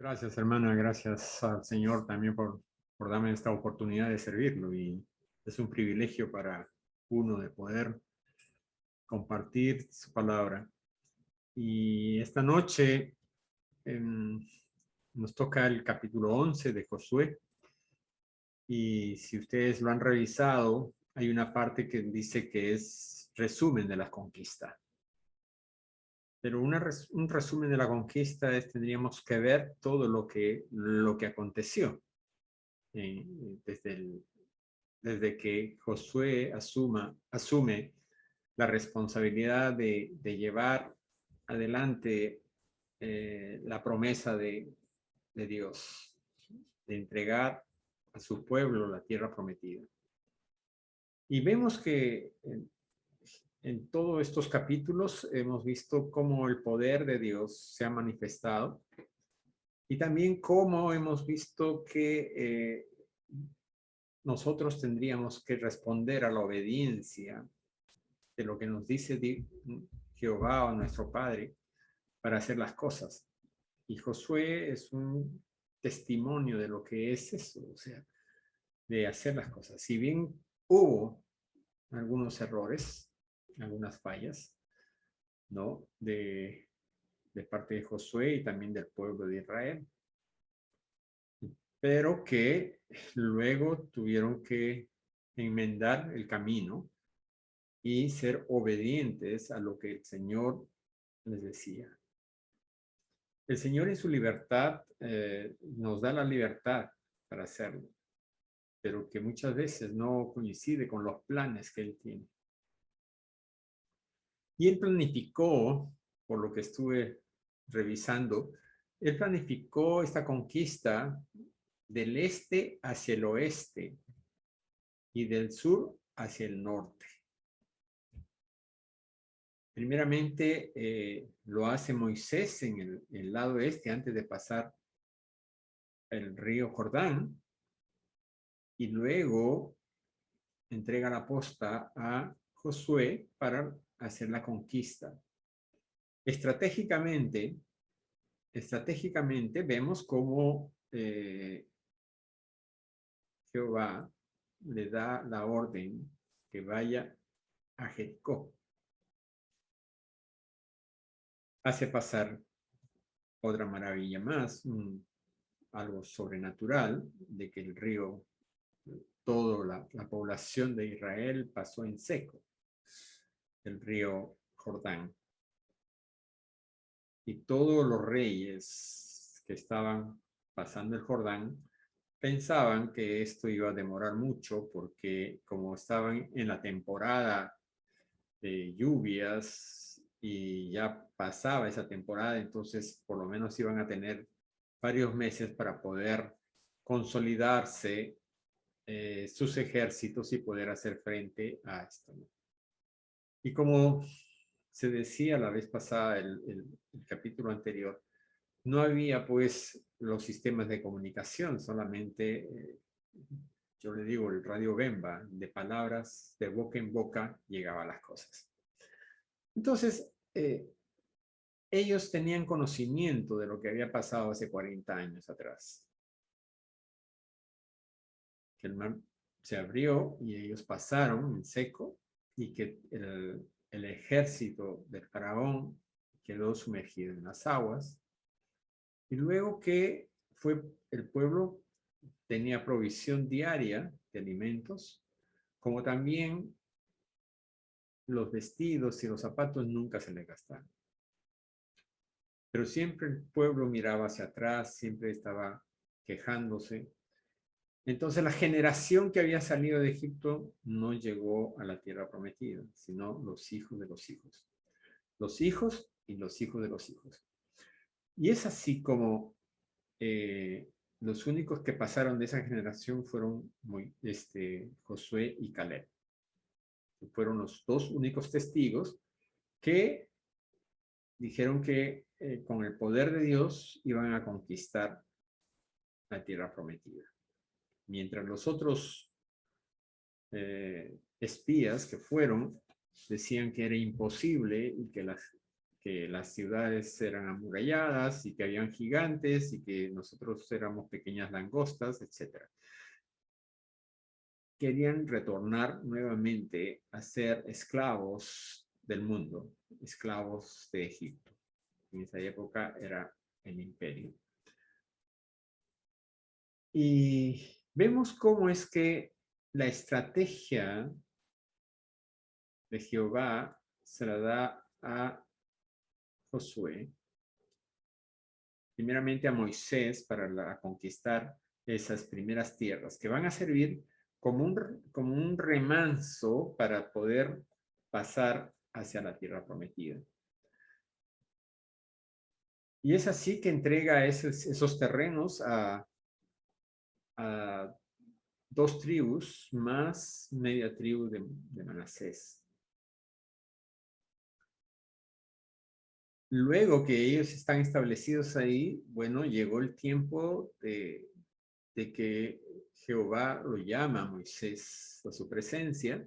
Gracias, hermana. Gracias al Señor también por darme esta oportunidad de servirlo. Y es un privilegio para uno de poder compartir su palabra. Y esta noche nos toca el capítulo 11 de Josué. Y si ustedes lo han revisado, hay una parte que dice que es resumen de la conquista. Pero un resumen de la conquista es, tendríamos que ver todo lo que aconteció. Desde, desde que Josué asume la responsabilidad de llevar adelante la promesa de Dios, de entregar a su pueblo la tierra prometida. Y vemos que en todos estos capítulos hemos visto cómo el poder de Dios se ha manifestado y también cómo hemos visto que nosotros tendríamos que responder a la obediencia de lo que nos dice Jehová o nuestro Padre para hacer las cosas. Y Josué es un testimonio de lo que es eso, o sea, de hacer las cosas. Si bien hubo algunos errores, algunas fallas, ¿no? De parte de Josué y también del pueblo de Israel, pero que luego tuvieron que enmendar el camino y ser obedientes a lo que el Señor les decía. El Señor en su libertad nos da la libertad para hacerlo, pero que muchas veces no coincide con los planes que Él tiene. Y Él planificó, por lo que estuve revisando, Él planificó esta conquista del este hacia el oeste y del sur hacia el norte. Primeramente lo hace Moisés en el lado este antes de pasar el río Jordán y luego entrega la posta a Josué para hacer la conquista. Estratégicamente vemos cómo Jehová le da la orden que vaya a Jericó. Hace pasar otra maravilla más, algo sobrenatural, de que el río, toda la población de Israel pasó en seco, el río Jordán. Y todos los reyes que estaban pasando el Jordán pensaban que esto iba a demorar mucho porque como estaban en la temporada de lluvias y ya pasaba esa temporada, entonces por lo menos iban a tener varios meses para poder consolidarse sus ejércitos y poder hacer frente a esto. Y como se decía la vez pasada, el capítulo anterior, no había pues los sistemas de comunicación, solamente, yo le digo, el radio Bemba, de palabras de boca en boca llegaban las cosas. Entonces, ellos tenían conocimiento de lo que había pasado hace 40 años atrás. Que el mar se abrió y ellos pasaron en seco y que el ejército del faraón quedó sumergido en las aguas. Y luego que el pueblo tenía provisión diaria de alimentos, como también los vestidos y los zapatos nunca se les gastaron. Pero siempre el pueblo miraba hacia atrás, siempre estaba quejándose. Entonces la generación que había salido de Egipto no llegó a la tierra prometida, sino los hijos de los hijos. Los hijos y los hijos de los hijos. Y es así como los únicos que pasaron de esa generación fueron Josué y Caleb. Fueron los dos únicos testigos que dijeron que con el poder de Dios iban a conquistar la tierra prometida. Mientras los otros espías que fueron decían que era imposible y que que las ciudades eran amuralladas y que habían gigantes y que nosotros éramos pequeñas langostas, etc. Querían retornar nuevamente a ser esclavos del mundo, esclavos de Egipto. En esa época era el imperio. Y vemos cómo es que la estrategia de Jehová se la da a Josué, primeramente a Moisés para conquistar esas primeras tierras, que van a servir como un remanso para poder pasar hacia la tierra prometida. Y es así que entrega esos terrenos a 2 tribus más media tribu de Manasés. Luego que ellos están establecidos ahí, bueno, llegó el tiempo de que Jehová lo llama a Moisés a su presencia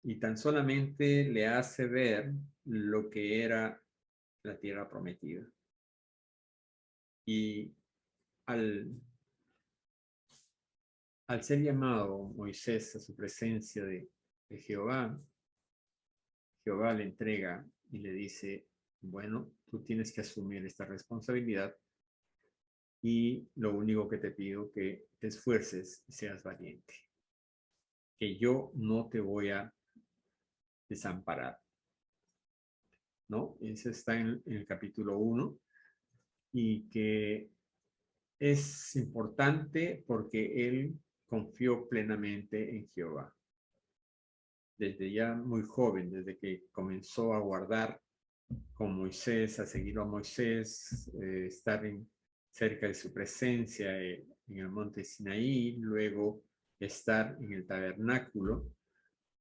y tan solamente le hace ver lo que era la tierra prometida. Y al ser llamado Moisés a su presencia de Jehová, Jehová le entrega y le dice, bueno, tú tienes que asumir esta responsabilidad y lo único que te pido que te esfuerces y seas valiente. Que yo no te voy a desamparar. ¿No? Eso está en el capítulo 1 y que es importante porque él confió plenamente en Jehová. Desde ya muy joven, desde que comenzó a guardar con Moisés, a seguirlo a Moisés, estar cerca de su presencia en el monte Sinaí, luego estar en el tabernáculo,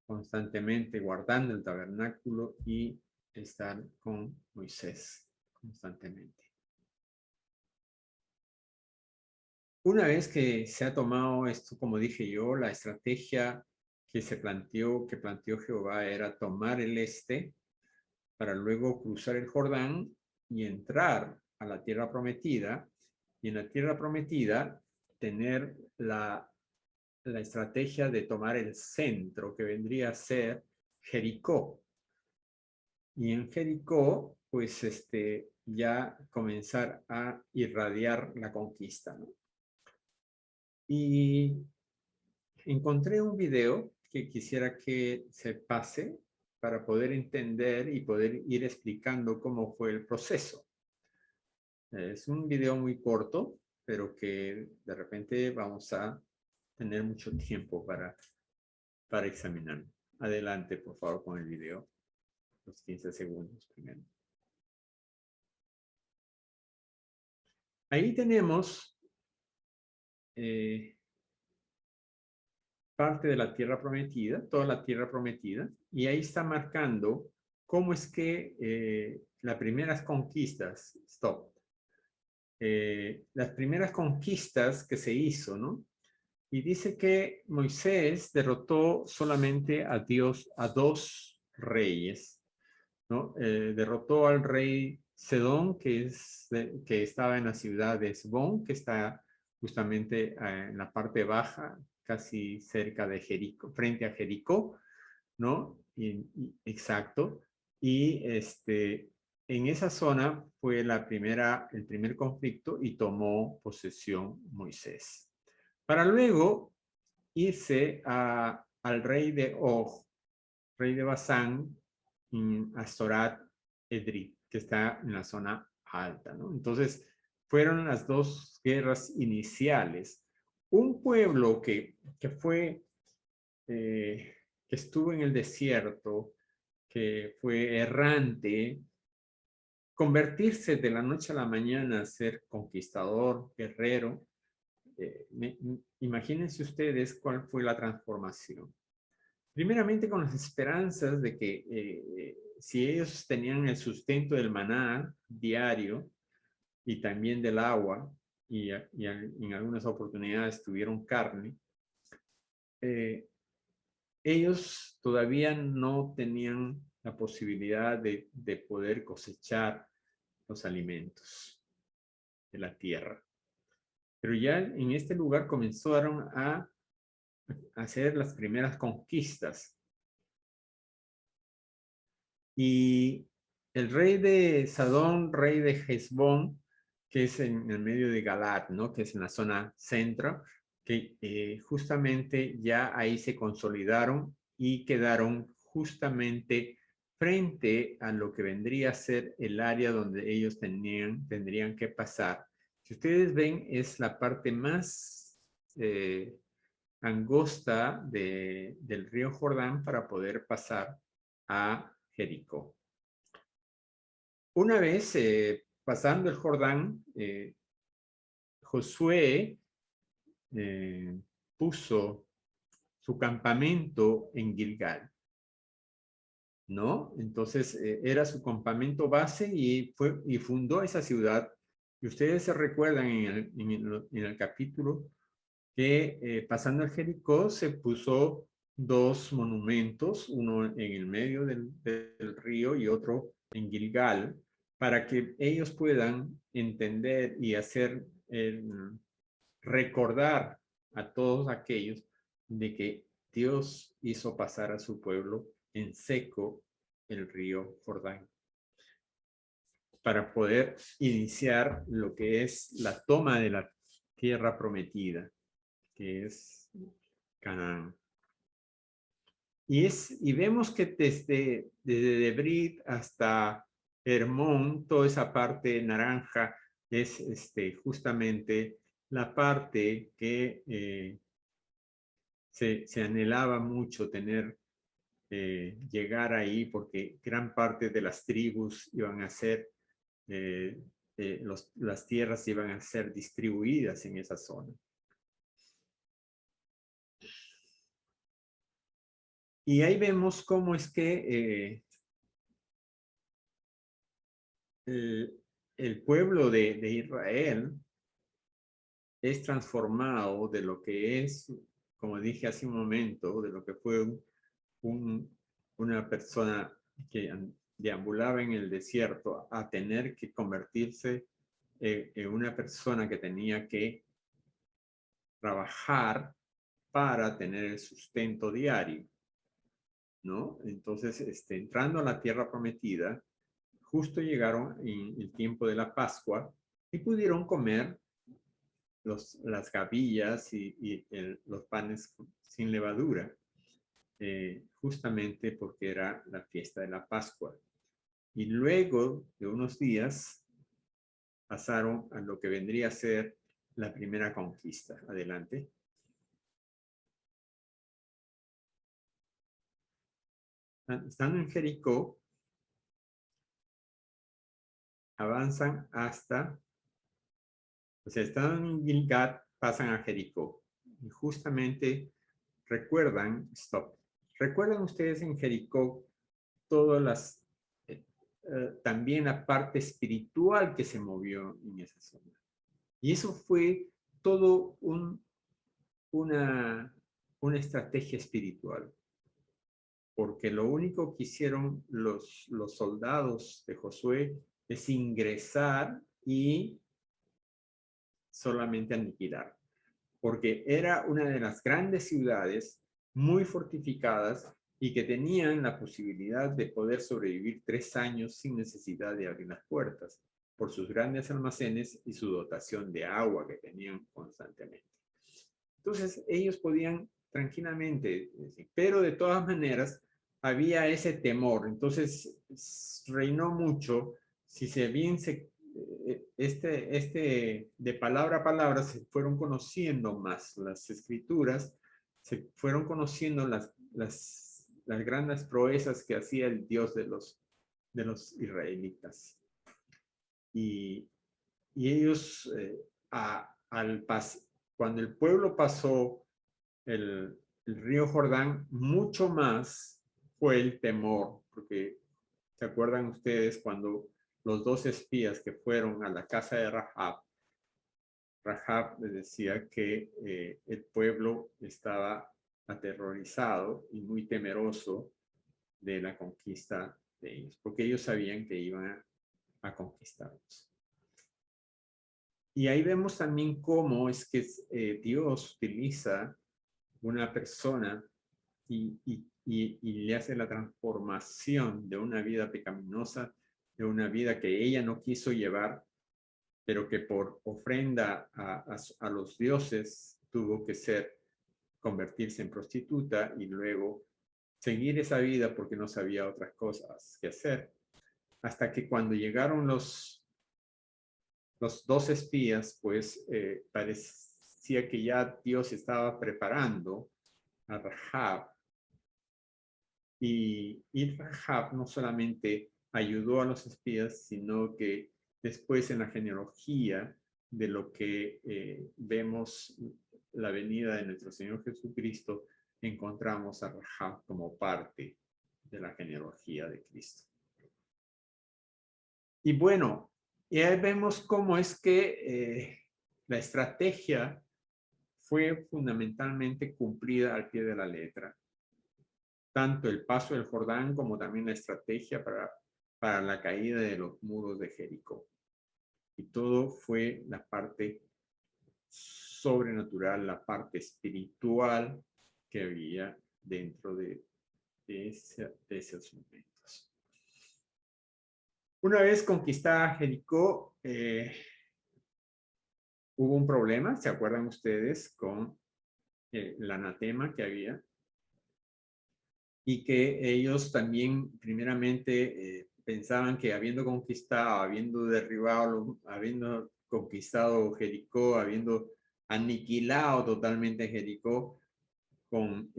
constantemente guardando el tabernáculo y estar con Moisés constantemente. Una vez que se ha tomado esto, como dije yo, la estrategia que planteó Jehová era tomar el este para luego cruzar el Jordán y entrar a la tierra prometida, y en la tierra prometida tener la estrategia de tomar el centro, que vendría a ser Jericó. Y en Jericó, pues ya comenzar a irradiar la conquista, ¿no? Y encontré un video que quisiera que se pase para poder entender y poder ir explicando cómo fue el proceso. Es un video muy corto, pero que de repente vamos a tener mucho tiempo para examinar. Adelante, por favor, con el video. Los 15 segundos primero. Ahí tenemos parte de la tierra prometida, toda la tierra prometida, y ahí está marcando cómo es que las primeras conquistas, las primeras conquistas que se hizo, ¿no? Y dice que Moisés derrotó solamente a 2 reyes, ¿no? Derrotó al rey Sedón, que estaba en la ciudad de Esbón, que está justamente en la parte baja, casi cerca de Jericó, frente a Jericó, ¿no? Exacto. Y en esa zona fue el primer conflicto y tomó posesión Moisés. Para luego irse al rey de Og, rey de Basán, en Astorat Edrit, que está en la zona alta, ¿no? Entonces, fueron las 2 guerras iniciales. Un pueblo que estuvo en el desierto, que fue errante, convertirse de la noche a la mañana a ser conquistador, guerrero. Imagínense ustedes cuál fue la transformación. Primeramente con las esperanzas de que si ellos tenían el sustento del maná diario y también del agua, y en algunas oportunidades tuvieron carne, ellos todavía no tenían la posibilidad de poder cosechar los alimentos de la tierra. Pero ya en este lugar comenzaron a hacer las primeras conquistas. Y el rey de Sadón, rey de Hezbón, que es en el medio de Galat, ¿no? Que es en la zona centro, que justamente ya ahí se consolidaron y quedaron justamente frente a lo que vendría a ser el área donde ellos tendrían que pasar. Si ustedes ven, es la parte más angosta del río Jordán para poder pasar a Jericó. Una vez pasando el Jordán, Josué puso su campamento en Gilgal, ¿no? Entonces era su campamento base y fundó esa ciudad. Y ustedes se recuerdan en el capítulo que pasando el Jericó se puso dos monumentos, uno en el medio del río y otro en Gilgal, para que ellos puedan entender y hacer recordar a todos aquellos de que Dios hizo pasar a su pueblo en seco el río Jordán para poder iniciar lo que es la toma de la tierra prometida, que es Canaán. Y vemos que desde Debrid hasta Hermón, toda esa parte naranja es justamente la parte que se anhelaba mucho tener, llegar ahí, porque gran parte de las tribus iban a ser, las tierras iban a ser distribuidas en esa zona. Y ahí vemos cómo es que el pueblo de Israel es transformado de lo que es, como dije hace un momento, de lo que fue una persona que deambulaba en el desierto a tener que convertirse en una persona que tenía que trabajar para tener el sustento diario, ¿no? Entonces, entrando a la tierra prometida, justo llegaron en el tiempo de la Pascua y pudieron comer las gavillas y los panes sin levadura, justamente porque era la fiesta de la Pascua. Y luego de unos días pasaron a lo que vendría a ser la primera conquista. Adelante. Estando en Jericó, avanzan hasta, o sea, están en Gilgad, pasan a Jericó. Y justamente recuerdan ustedes en Jericó todas también la parte espiritual que se movió en esa zona. Y eso fue todo una estrategia espiritual, porque lo único que hicieron los soldados de Josué es ingresar y solamente aniquilar, porque era una de las grandes ciudades muy fortificadas y que tenían la posibilidad de poder sobrevivir 3 años sin necesidad de abrir las puertas, por sus grandes almacenes y su dotación de agua que tenían constantemente. Entonces, ellos podían tranquilamente, pero de todas maneras había ese temor. Entonces, reinó mucho, si se bien de palabra a palabra se fueron conociendo más las escrituras, se fueron conociendo las grandes proezas que hacía el Dios de los israelitas. Y ellos, cuando el pueblo pasó el río Jordán, mucho más fue el temor, porque ¿se acuerdan ustedes cuando los 2 espías que fueron a la casa de Rahab les decía que el pueblo estaba aterrorizado y muy temeroso de la conquista de ellos, porque ellos sabían que iban a conquistarlos. Y ahí vemos también cómo es que Dios utiliza una persona y le hace la transformación de una vida pecaminosa, de una vida que ella no quiso llevar, pero que por ofrenda a los dioses tuvo que convertirse en prostituta y luego seguir esa vida porque no sabía otras cosas que hacer. Hasta que cuando llegaron los 2 espías, pues parecía que ya Dios estaba preparando a Rahab. Y Rahab no solamente ayudó a los espías, sino que después en la genealogía de lo que vemos la venida de nuestro Señor Jesucristo, encontramos a Rahab como parte de la genealogía de Cristo. Y bueno, y ahí vemos cómo es que la estrategia fue fundamentalmente cumplida al pie de la letra. Tanto el paso del Jordán como también la estrategia para la caída de los muros de Jericó. Y todo fue la parte sobrenatural, la parte espiritual que había dentro de esos momentos. Una vez conquistada Jericó, hubo un problema, ¿se acuerdan ustedes? Con el anatema que había. Y que ellos también primeramente pensaban que habiendo conquistado, habiendo derribado, habiendo conquistado Jericó, habiendo aniquilado totalmente Jericó, con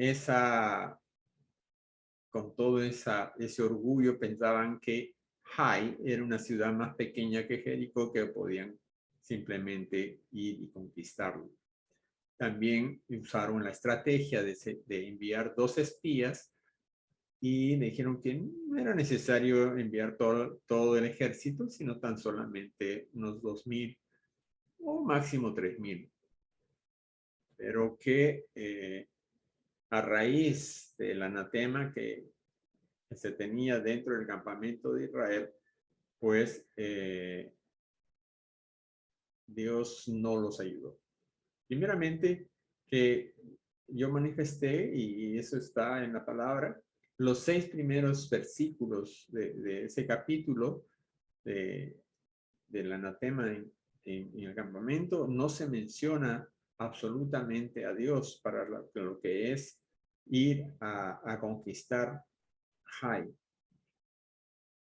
todo ese orgullo pensaban que Hai era una ciudad más pequeña que Jericó, que podían simplemente ir y conquistarlo. También usaron la estrategia de enviar 2 espías y le dijeron que no era necesario enviar todo el ejército, sino tan solamente unos 2,000 o máximo 3,000. Pero que a raíz del anatema que se tenía dentro del campamento de Israel, pues Dios no los ayudó. Primeramente, que yo manifesté, y eso está en la palabra, los 6 primeros versículos de ese capítulo del anatema en el campamento, no se menciona absolutamente a Dios para lo que es ir a conquistar Hai.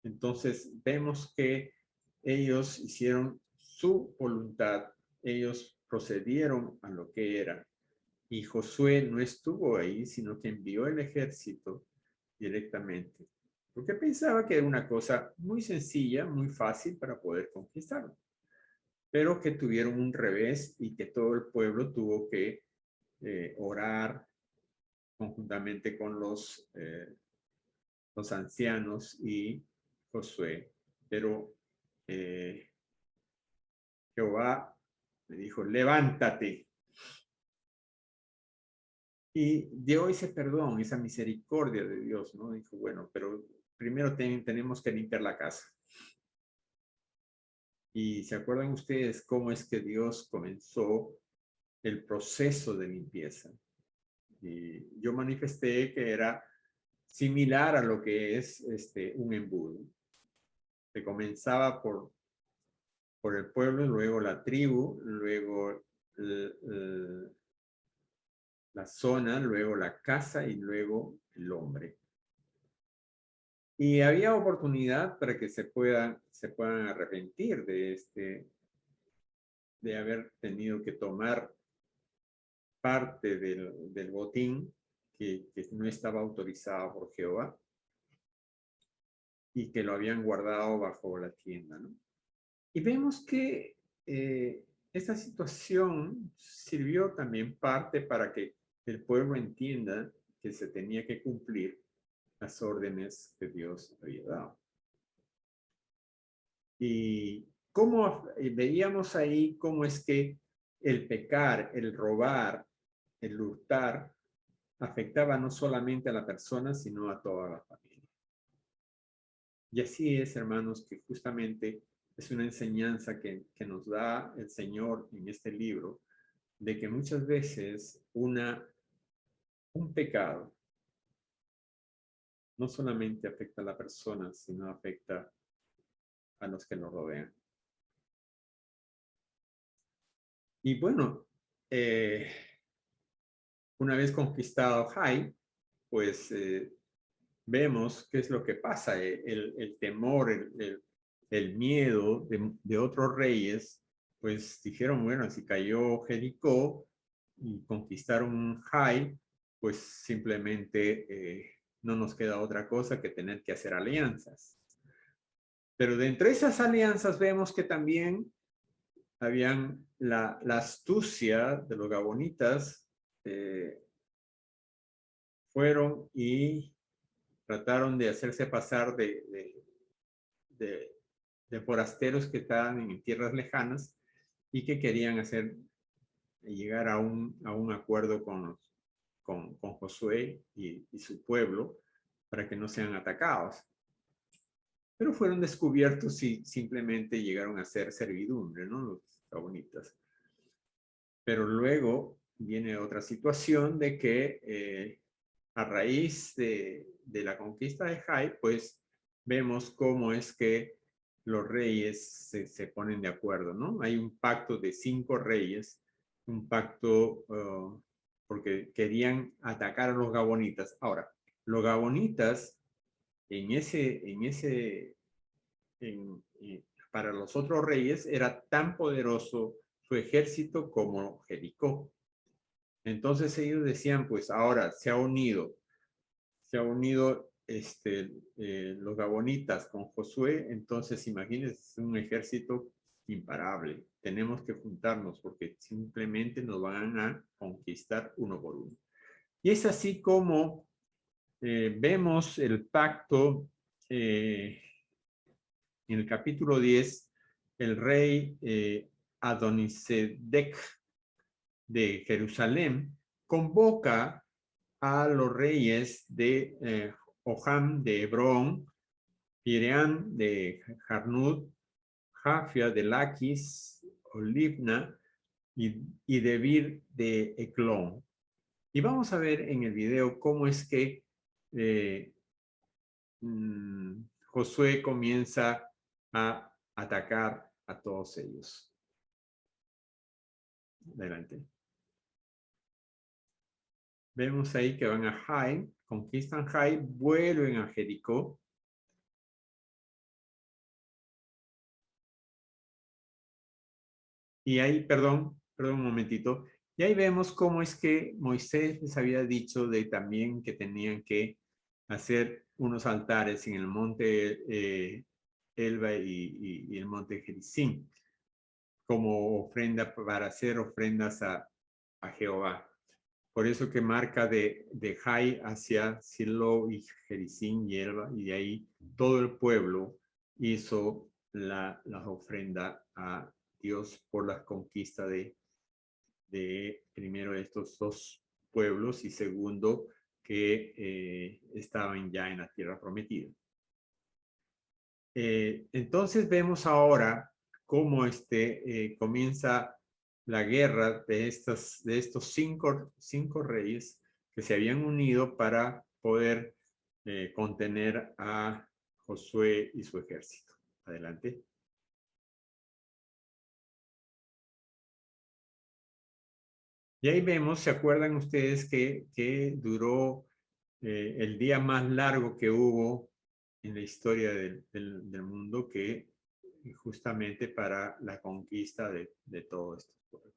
Entonces vemos que ellos hicieron su voluntad, ellos procedieron a lo que era. Y Josué no estuvo ahí, sino que envió el ejército directamente, porque pensaba que era una cosa muy sencilla, muy fácil para poder conquistarlo, pero que tuvieron un revés y que todo el pueblo tuvo que orar conjuntamente con los ancianos y Josué. Pero Jehová le dijo, levántate. Y dio ese perdón, esa misericordia de Dios, ¿no? Dijo, bueno, pero primero tenemos que limpiar la casa. Y ¿se acuerdan ustedes cómo es que Dios comenzó el proceso de limpieza? Y yo manifesté que era similar a lo que es un embudo. Se comenzaba por el pueblo, luego la tribu, luego la zona, luego la casa y luego el hombre. Y había oportunidad para que se puedan arrepentir de haber tenido que tomar parte del botín que no estaba autorizado por Jehová y que lo habían guardado bajo la tienda, ¿no? Y vemos que esta situación sirvió también parte para que el pueblo entienda que se tenía que cumplir las órdenes que Dios había dado. Y cómo veíamos ahí cómo es que el pecar, el robar, el hurtar, afectaba no solamente a la persona, sino a toda la familia. Y así es, hermanos, que justamente es una enseñanza que nos da el Señor en este libro, de que muchas veces un pecado no solamente afecta a la persona, sino afecta a los que nos rodean. Y bueno, una vez conquistado Jai, pues vemos qué es lo que pasa. El temor, el miedo de otros reyes, pues dijeron, bueno, si cayó Jericó y conquistaron Jai, pues simplemente no nos queda otra cosa que tener que hacer alianzas. Pero de entre esas alianzas vemos que también habían la astucia de los gabonitas, fueron y trataron de hacerse pasar de, de forasteros que estaban en tierras lejanas y que querían llegar a un acuerdo con Josué y su pueblo para que no sean atacados. Pero fueron descubiertos y simplemente llegaron a ser servidumbre, ¿no? Los gabonitas. Pero luego viene otra situación de que a raíz de la conquista de Jai, pues vemos cómo es que los reyes se ponen de acuerdo, ¿no? Hay un pacto de 5 reyes, un pacto porque querían atacar a los gabonitas. Ahora, los gabonitas para los otros reyes era tan poderoso su ejército como Jericó. Entonces ellos decían, pues ahora se ha unido los gabonitas con Josué, entonces imagínense un ejército imparable. Tenemos que juntarnos porque simplemente nos van a conquistar uno por uno. Y es así como vemos el pacto en el capítulo 10, el rey Adonisedec de Jerusalén convoca a los reyes de Oham de Hebrón, Piream de Jarnud, Jafia de Laquis, Olivna y Debir de Eclón. Y vamos a ver en el video cómo es que Josué comienza a atacar a todos ellos. Adelante. Vemos ahí que van a Jai, conquistan Jai, vuelven a Jericó. Y ahí, perdón un momentito. Y ahí vemos cómo es que Moisés les había dicho de también que tenían que hacer unos altares en el monte Elba y el monte Gerizim, como ofrenda para hacer ofrendas a Jehová. Por eso que marca de Jai hacia Silo y Gerizim y Elba, y de ahí todo el pueblo hizo la ofrenda a Dios por la conquista de primero estos 2 pueblos y segundo que estaban ya en la tierra prometida. Entonces vemos ahora cómo comienza la guerra de estos cinco reyes que se habían unido para poder contener a Josué y su ejército. Adelante. Y ahí vemos, ¿se acuerdan ustedes que duró el día más largo que hubo en la historia del mundo, que justamente para la conquista de todos estos pueblos?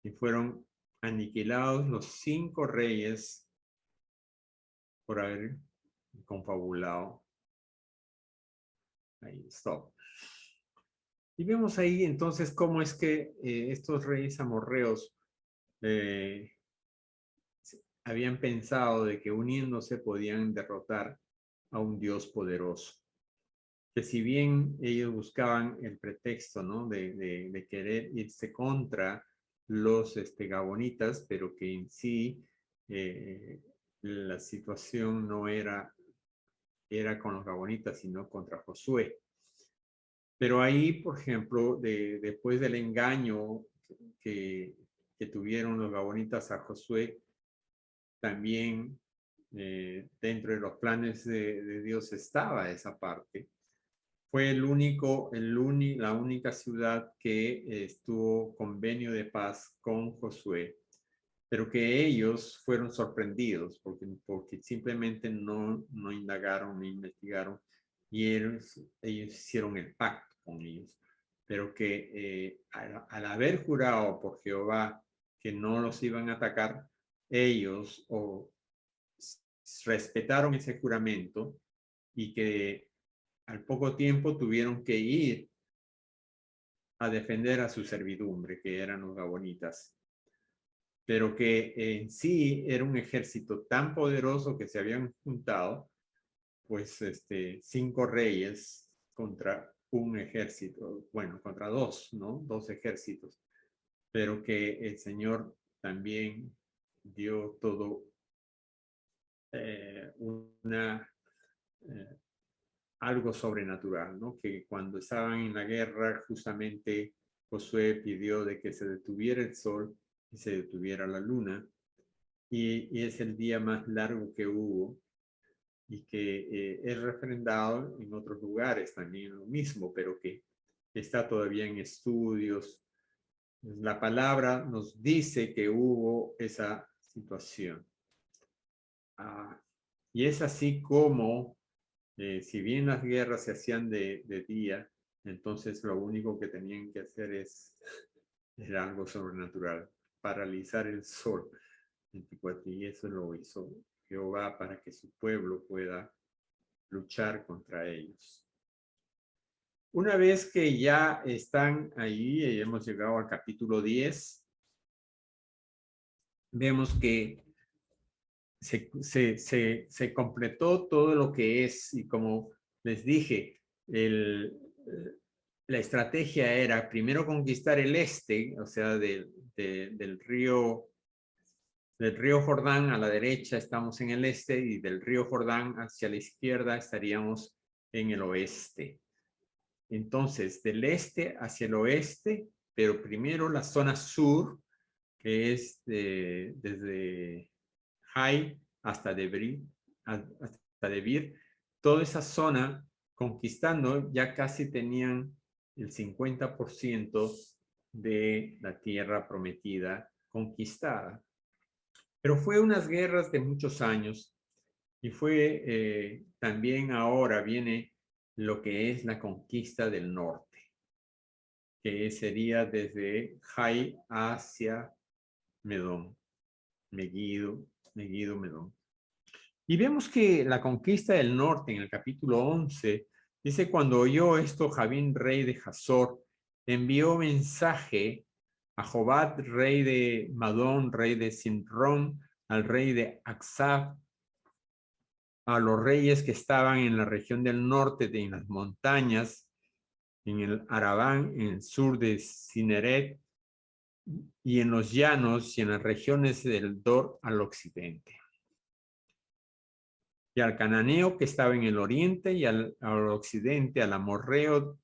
Y fueron aniquilados los 5 reyes por haber confabulado. Ahí, stop. Y vemos ahí entonces cómo es que estos reyes amorreos habían pensado de que uniéndose podían derrotar a un Dios poderoso. Que si bien ellos buscaban el pretexto, ¿no? de querer irse contra los gabonitas, pero que en sí la situación no era con los gabonitas, sino contra Josué. Pero ahí, por ejemplo, después del engaño que tuvieron los gabonitas a Josué, también dentro de los planes de Dios estaba esa parte. Fue la única ciudad que estuvo convenio de paz con Josué, pero que ellos fueron sorprendidos porque simplemente no indagaron ni investigaron, y ellos hicieron el pacto con ellos, pero que al haber jurado por Jehová que no los iban a atacar, ellos respetaron ese juramento, y que al poco tiempo tuvieron que ir a defender a su servidumbre, que eran los gabonitas, pero que en sí era un ejército tan poderoso que se habían juntado, pues 5 reyes contra un ejército, bueno, contra 2, ¿no? 2 ejércitos, pero que el Señor también dio todo algo sobrenatural, ¿no? Que cuando estaban en la guerra, justamente Josué pidió de que se detuviera el sol y se detuviera la luna, y es el día más largo que hubo, y que es refrendado en otros lugares también lo mismo, pero que está todavía en estudios. La palabra nos dice que hubo esa situación. Y es así como, si bien las guerras se hacían de día, entonces lo único que tenían que hacer era algo sobrenatural, paralizar el sol 24, y eso lo hizo Jehová para que su pueblo pueda luchar contra ellos. Una vez que ya están ahí y hemos llegado al capítulo 10, vemos que se completó todo lo que es, y como les dije, la estrategia era primero conquistar el este, o sea, del río Jordán a la derecha estamos en el este, y del río Jordán hacia la izquierda estaríamos en el oeste. Entonces, del este hacia el oeste, pero primero la zona sur, que es desde Hai hasta Debir, toda esa zona conquistando, ya casi tenían el 50% de la tierra prometida conquistada. Pero fue unas guerras de muchos años, y fue también ahora viene lo que es la conquista del norte, que sería desde Hai hacia Medón, Megiddo, Medón. Y vemos que la conquista del norte en el capítulo 11 dice: cuando oyó esto, Javín, rey de Hazor, envió mensaje a Jobad, rey de Madón, rey de Sinrón, al rey de Aksab, a los reyes que estaban en la región del norte, en las montañas, en el Arabán, en el sur de Cineret, y en los llanos y en las regiones del Dor al occidente. Y al cananeo que estaba en el oriente, y al occidente, al amorreo,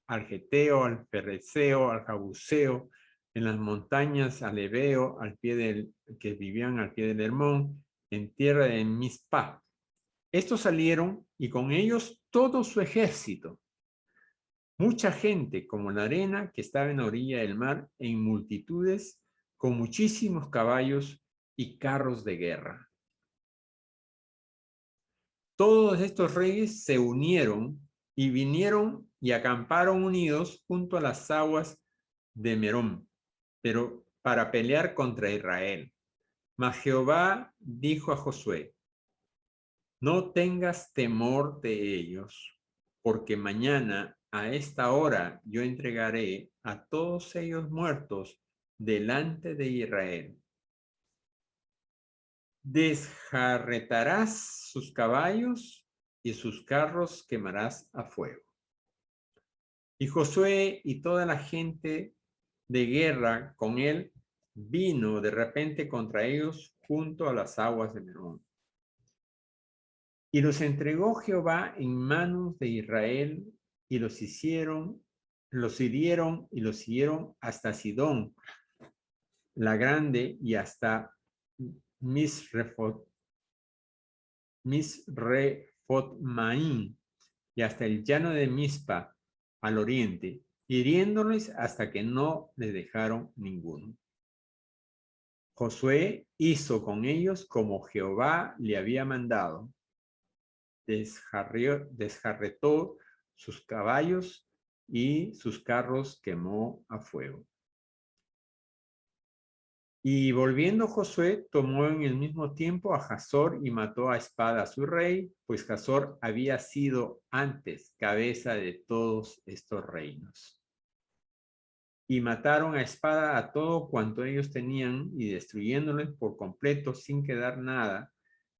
al geteo, al ferreceo, al jabuseo, en las montañas, al ebeo, que vivían al pie del Hermón, en tierra de Mizpah. Estos salieron, y con ellos todo su ejército, mucha gente como la arena que estaba en la orilla del mar, en multitudes, con muchísimos caballos y carros de guerra. Todos estos reyes se unieron y vinieron y acamparon unidos junto a las aguas de Merón, pero para pelear contra Israel. Mas Jehová dijo a Josué: no tengas temor de ellos, porque mañana a esta hora yo entregaré a todos ellos muertos delante de Israel. Desjarretarás sus caballos y sus carros quemarás a fuego. Y Josué y toda la gente de guerra con él vino de repente contra ellos junto a las aguas de Merón. Y los entregó Jehová en manos de Israel, y los hirieron y los siguieron hasta Sidón, la grande, y hasta Misrefotmaim, y hasta el llano de Mizpa, al oriente, hiriéndoles hasta que no le dejaron ninguno. Josué hizo con ellos como Jehová le había mandado. Desjarretó sus caballos y sus carros quemó a fuego. Y volviendo Josué, tomó en el mismo tiempo a Jasor y mató a espada a su rey, pues Jasor había sido antes cabeza de todos estos reinos. Y mataron a espada a todo cuanto ellos tenían, y destruyéndoles por completo sin quedar nada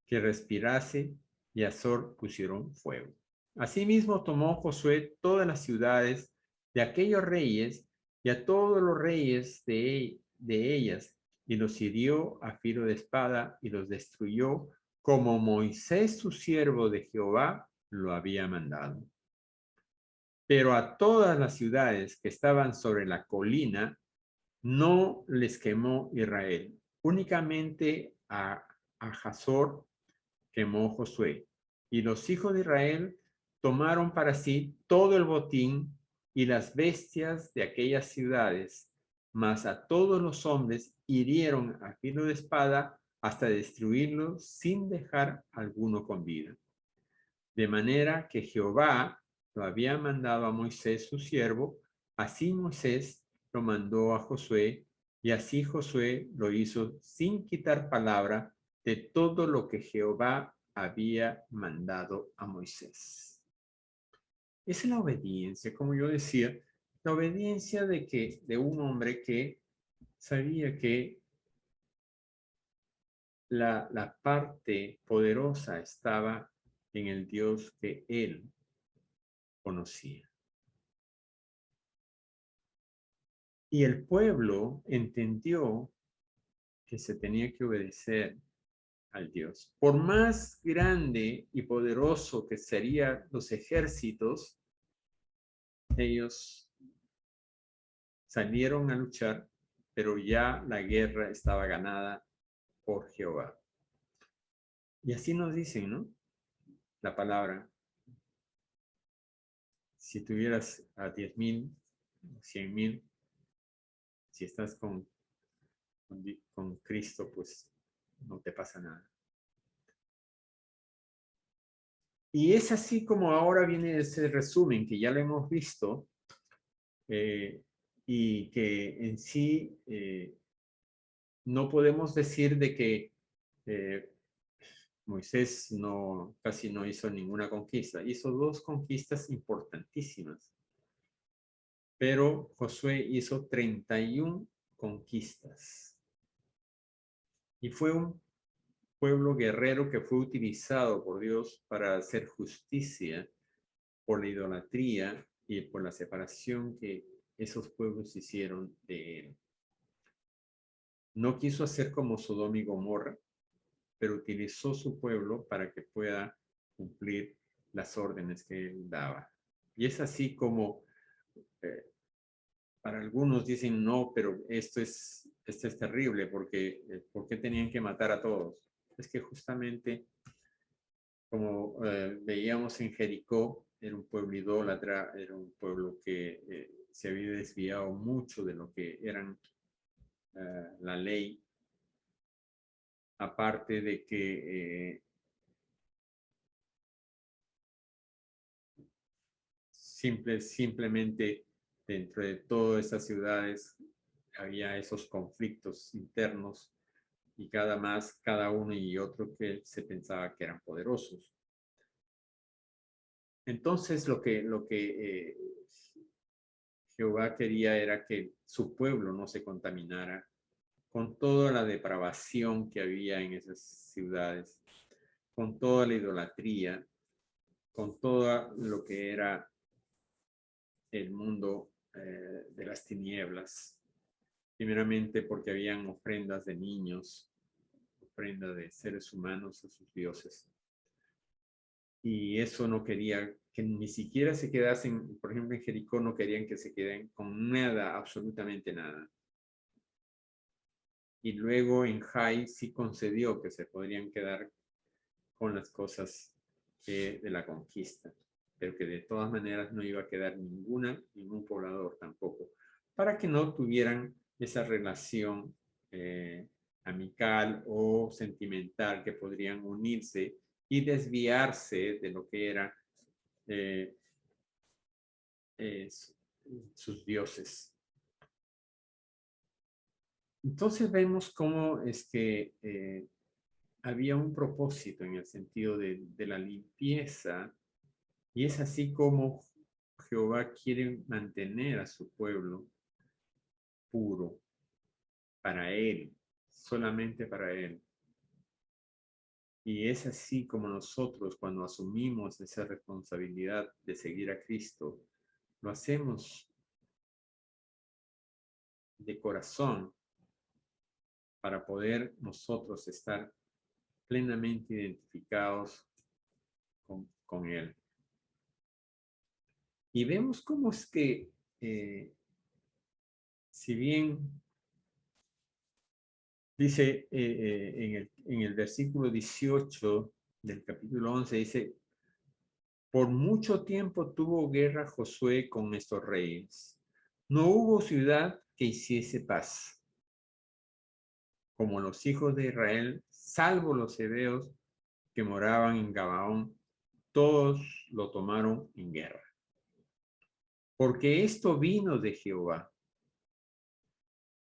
que respirase, y a Azor pusieron fuego. Asimismo tomó Josué todas las ciudades de aquellos reyes y a todos los reyes de ellas, y los hirió a filo de espada y los destruyó, como Moisés, su siervo de Jehová, lo había mandado. Pero a todas las ciudades que estaban sobre la colina no les quemó Israel, únicamente a Jasor quemó Josué. Y los hijos de Israel tomaron para sí todo el botín y las bestias de aquellas ciudades, mas a todos los hombres hirieron a filo de espada hasta destruirlos sin dejar alguno con vida. De manera que Jehová lo había mandado a Moisés su siervo, así Moisés lo mandó a Josué, y así Josué lo hizo sin quitar palabra de todo lo que Jehová había mandado a Moisés. Esa es la obediencia, como yo decía, la obediencia de un hombre que sabía que la parte poderosa estaba en el Dios que él conocía. Y el pueblo entendió que se tenía que obedecer al Dios. Por más grande y poderoso que serían los ejércitos, ellos salieron a luchar, pero ya la guerra estaba ganada por Jehová. Y así nos dicen, ¿no? La palabra. Si tuvieras a 10,000, 100,000, si estás con Cristo, pues no te pasa nada. Y es así como ahora viene ese resumen que ya lo hemos visto, y que en sí no podemos decir de que Moisés casi no hizo ninguna conquista. Hizo 2 conquistas importantísimas. Pero Josué hizo 31 conquistas. Y fue un pueblo guerrero que fue utilizado por Dios para hacer justicia por la idolatría y por la separación que esos pueblos hicieron de él. No quiso hacer como Sodoma y Gomorra, pero utilizó su pueblo para que pueda cumplir las órdenes que él daba. Y es así como para algunos dicen, no, pero esto es terrible, porque ¿por qué tenían que matar a todos? Es que justamente, como veíamos en Jericó, era un pueblo idólatra, era un pueblo que se había desviado mucho de lo que eran la ley, aparte de que simplemente dentro de todas estas ciudades había esos conflictos internos y cada uno y otro que se pensaba que eran poderosos. Entonces lo que Jehová quería era que su pueblo no se contaminara con toda la depravación que había en esas ciudades, con toda la idolatría, con todo lo que era el mundo de las tinieblas, primeramente porque habían ofrendas de niños, ofrenda de seres humanos a sus dioses. Y eso no quería que ni siquiera se quedasen, por ejemplo, en Jericó no querían que se queden con nada, absolutamente nada. Y luego en Jai sí concedió que se podrían quedar con las cosas de la conquista, pero que de todas maneras no iba a quedar ningún poblador tampoco, para que no tuvieran esa relación amical o sentimental que podrían unirse y desviarse de lo que era eh, sus dioses. Entonces vemos cómo es que había un propósito en el sentido de la limpieza, y es así como Jehová quiere mantener a su pueblo puro para Él, solamente para Él. Y es así como nosotros, cuando asumimos esa responsabilidad de seguir a Cristo, lo hacemos de corazón para poder nosotros estar plenamente identificados con Él. Y vemos cómo es que, si bien dice en el versículo 18 del capítulo 11, dice, por mucho tiempo tuvo guerra Josué con estos reyes. No hubo ciudad que hiciese paz, como los hijos de Israel, salvo los hebeos que moraban en Gabaón, todos lo tomaron en guerra. Porque esto vino de Jehová,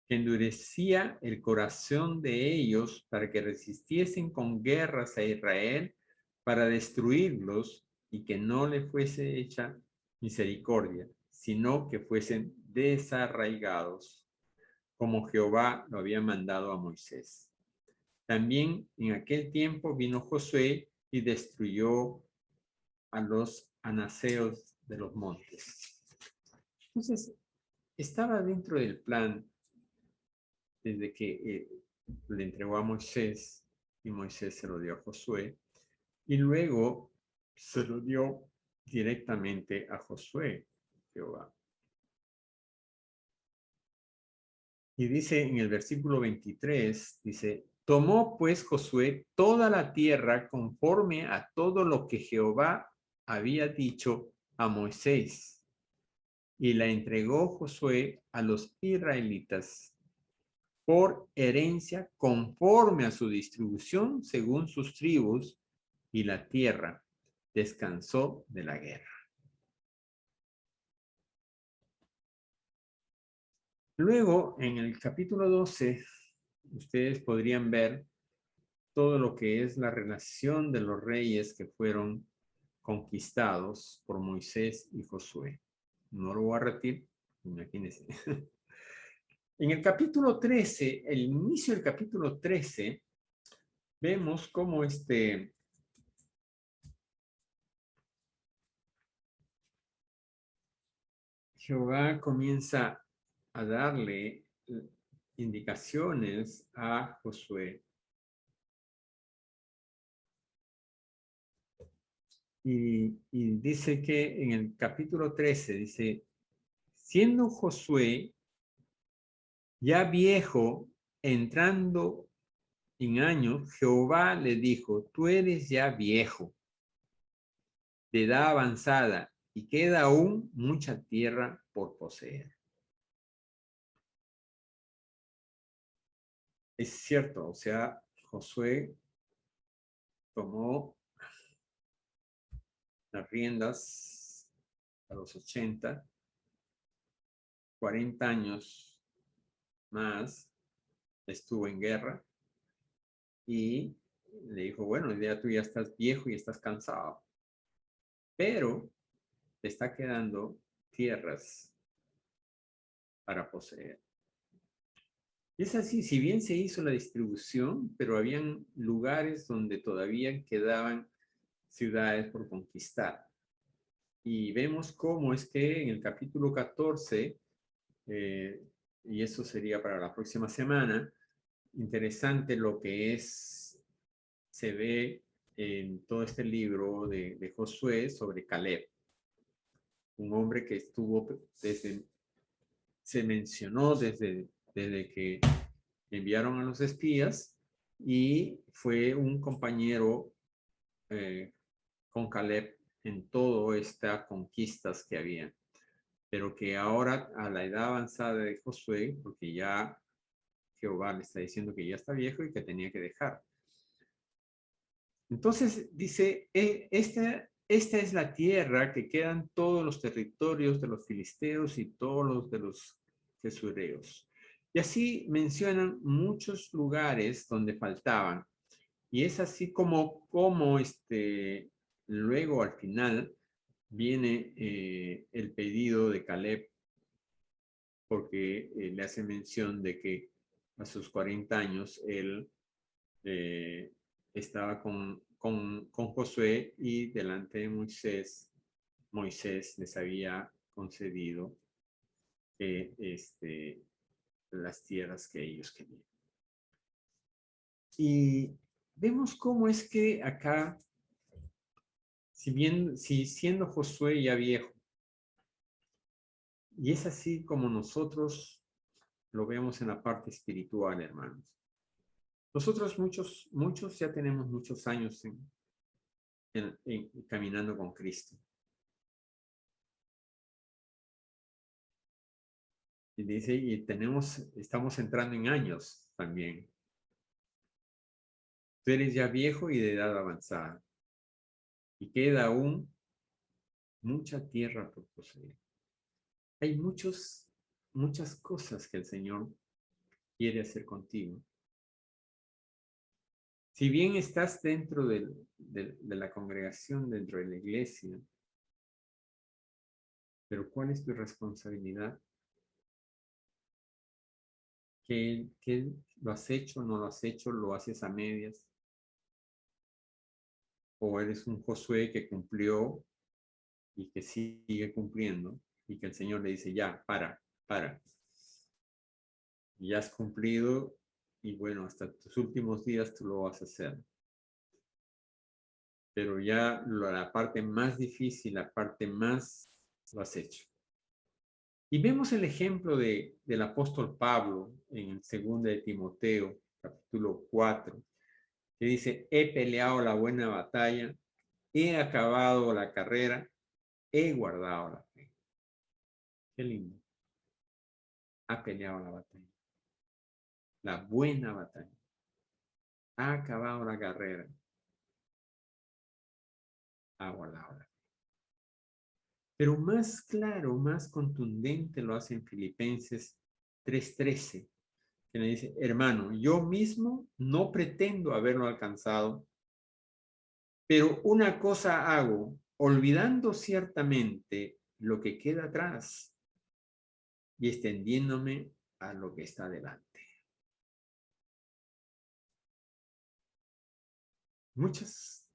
que endurecía el corazón de ellos para que resistiesen con guerras a Israel para destruirlos y que no le fuese hecha misericordia, sino que fuesen desarraigados, como Jehová lo había mandado a Moisés. También en aquel tiempo vino Josué y destruyó a los anaseos de los montes. Entonces, estaba dentro del plan desde que le entregó a Moisés y Moisés se lo dio a Josué y luego se lo dio directamente a Josué, Jehová. Y dice en el versículo 23, dice, tomó pues Josué toda la tierra conforme a todo lo que Jehová había dicho a Moisés y la entregó Josué a los israelitas por herencia conforme a su distribución según sus tribus, y la tierra descansó de la guerra. Luego, en el capítulo 12, ustedes podrían ver todo lo que es la relación de los reyes que fueron conquistados por Moisés y Josué. No lo voy a repetir, imagínense. En el capítulo 13, el inicio del capítulo 13, vemos cómo Jehová comienza a darle indicaciones a Josué. Y dice que en el capítulo 13, dice, siendo Josué ya viejo, entrando en años, Jehová le dijo, tú eres ya viejo, de edad avanzada, y queda aún mucha tierra por poseer. Es cierto, o sea, Josué tomó las riendas a los 80, 40 años más, estuvo en guerra y le dijo, bueno, ya tú ya estás viejo y estás cansado, pero te está quedando tierras para poseer. Y es así, si bien se hizo la distribución, pero habían lugares donde todavía quedaban ciudades por conquistar. Y vemos cómo es que en el capítulo 14, y eso sería para la próxima semana, interesante lo que se ve en todo este libro de Josué sobre Caleb, un hombre que estuvo se mencionó desde que enviaron a los espías y fue un compañero con Caleb en todas estas conquistas que había, pero que ahora a la edad avanzada de Josué, porque ya Jehová le está diciendo que ya está viejo y que tenía que dejar. Entonces dice, esta es la tierra que quedan todos los territorios de los filisteos y todos los de los gesureos. Y así mencionan muchos lugares donde faltaban. Y es así como luego al final viene el pedido de Caleb, porque le hace mención de que a sus 40 años él estaba con Josué y delante de Moisés les había concedido las tierras que ellos querían. Y vemos cómo es que acá, si siendo Josué ya viejo, y es así como nosotros lo vemos en la parte espiritual, hermanos. Nosotros muchos ya tenemos muchos años caminando con Cristo. Y dice, y estamos entrando en años también. Tú eres ya viejo y de edad avanzada. Y queda aún mucha tierra por poseer. Hay muchas cosas que el Señor quiere hacer contigo. Si bien estás dentro de la congregación, dentro de la iglesia, pero ¿cuál es tu responsabilidad? ¿Qué lo has hecho, no lo has hecho, lo haces a medias? ¿O eres un Josué que cumplió y que sigue cumpliendo y que el Señor le dice, ya, para? Ya has cumplido y bueno, hasta tus últimos días tú lo vas a hacer. Pero ya la parte más difícil, la parte más, lo has hecho. Y vemos el ejemplo del apóstol Pablo en el 2 de Timoteo, capítulo 4, que dice, he peleado la buena batalla, he acabado la carrera, he guardado la fe. Qué lindo. Ha peleado la batalla, la buena batalla, ha acabado la carrera, ha guardado la fe. Pero más claro, más contundente lo hace en Filipenses 3:13, que le dice, hermano, yo mismo no pretendo haberlo alcanzado, pero una cosa hago, olvidando ciertamente lo que queda atrás y extendiéndome a lo que está delante. Muchos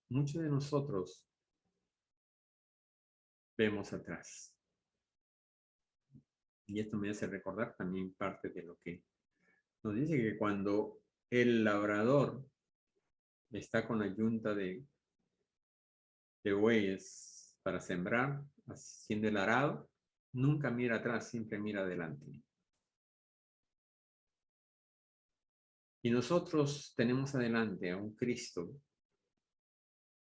de nosotros vemos atrás. Y esto me hace recordar también parte de lo que nos dice que cuando el labrador está con la yunta de bueyes para sembrar, haciendo el arado, nunca mira atrás, siempre mira adelante. Y nosotros tenemos adelante a un Cristo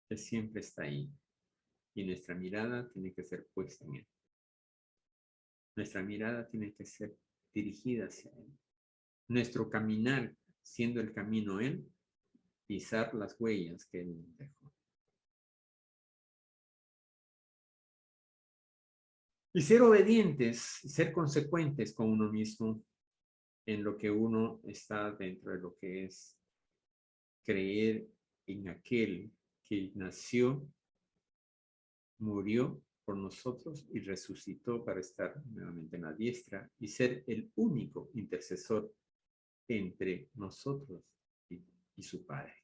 que siempre está ahí. Y nuestra mirada tiene que ser puesta en Él. Nuestra mirada tiene que ser dirigida hacia Él. Nuestro caminar, siendo el camino Él, pisar las huellas que Él dejó. Y ser obedientes, ser consecuentes con uno mismo en lo que uno está dentro de lo que es creer en aquel que nació, murió por nosotros y resucitó para estar nuevamente en la diestra y ser el único intercesor entre nosotros y su Padre.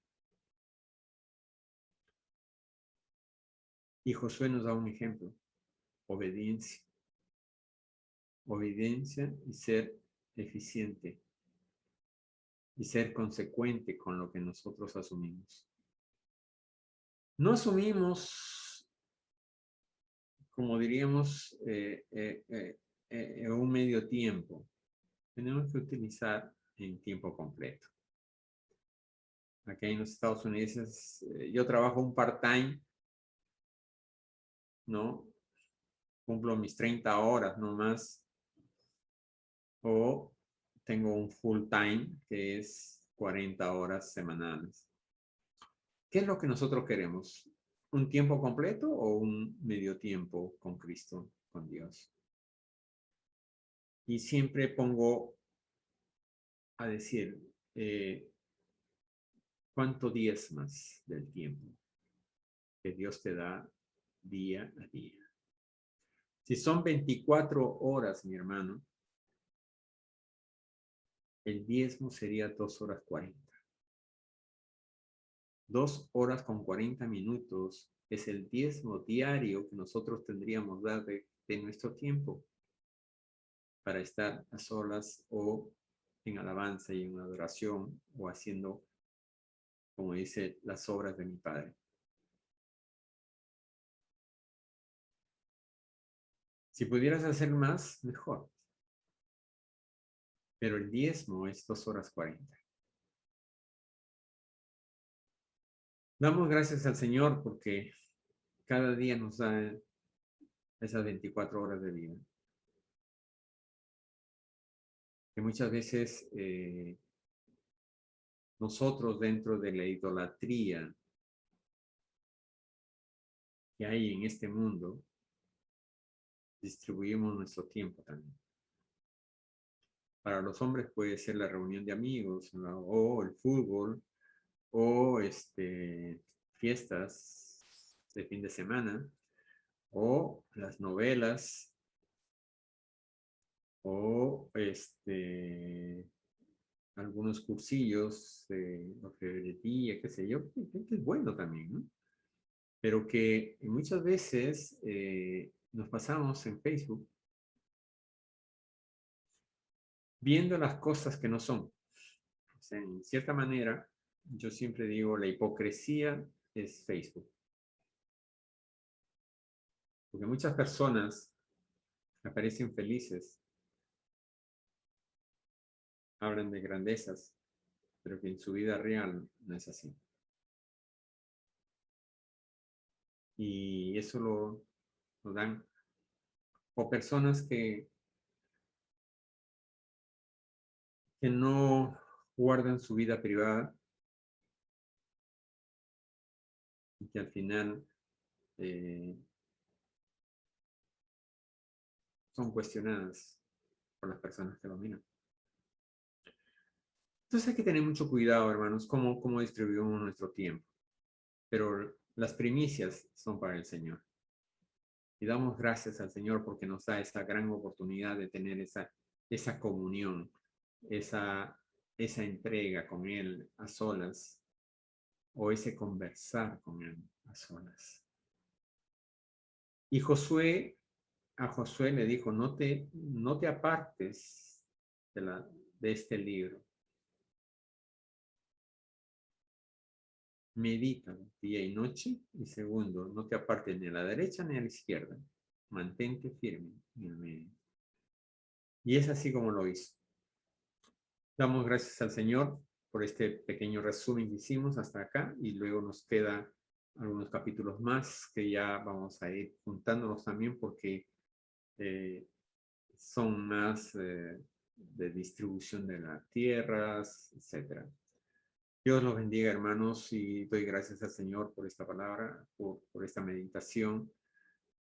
Y Josué nos da un ejemplo, obediencia. Obediencia y ser eficiente y ser consecuente con lo que nosotros asumimos. No asumimos, como diríamos, un medio tiempo. Tenemos que utilizar en tiempo completo. Aquí en los Estados Unidos yo trabajo un part-time, ¿no? Cumplo mis 30 horas, no más. O tengo un full-time, que es 40 horas semanales. ¿Qué es lo que nosotros queremos? ¿Un tiempo completo o un medio tiempo con Cristo, con Dios? Y siempre pongo a decir, ¿cuánto diezmas del tiempo que Dios te da día a día? Si son 24 horas, mi hermano, el diezmo sería 2 horas 40. 2 horas con 40 minutos es el diezmo diario que nosotros tendríamos de nuestro tiempo para estar a solas o en alabanza y en adoración o haciendo, como dice, las obras de mi Padre. Si pudieras hacer más, mejor. Pero el diezmo es 2 horas 40. Damos gracias al Señor porque cada día nos da esas 24 horas de vida. Que muchas veces nosotros dentro de la idolatría que hay en este mundo, distribuimos nuestro tiempo también. Para los hombres puede ser la reunión de amigos, ¿no? O el fútbol, o fiestas de fin de semana, o las novelas, o algunos cursillos de orfebrería, qué sé yo, que es bueno también, ¿no? Pero que muchas veces nos pasamos en Facebook viendo las cosas que no son. O sea, en cierta manera, yo siempre digo, la hipocresía es Facebook. Porque muchas personas aparecen felices, hablan de grandezas, pero que en su vida real no es así. Y eso lo dan o personas que no guardan su vida privada y que al final son cuestionadas por las personas que lo miran. Entonces hay que tener mucho cuidado, hermanos, cómo distribuimos nuestro tiempo. Pero las primicias son para el Señor. Y damos gracias al Señor porque nos da esa gran oportunidad de tener esa comunión, esa entrega con Él a solas o ese conversar con Él a solas. Y a Josué le dijo, no te apartes de este libro. Medítalo día y noche. Y segundo, no te apartes ni a la derecha ni a la izquierda. Mantente firme en el medio. Y es así como lo hizo. Damos gracias al Señor por este pequeño resumen que hicimos hasta acá y luego nos queda algunos capítulos más que ya vamos a ir juntándolos también porque son más de distribución de las tierras, etc. Dios los bendiga, hermanos, y doy gracias al Señor por esta palabra, por esta meditación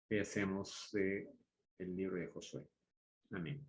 que hacemos del libro de Josué. Amén.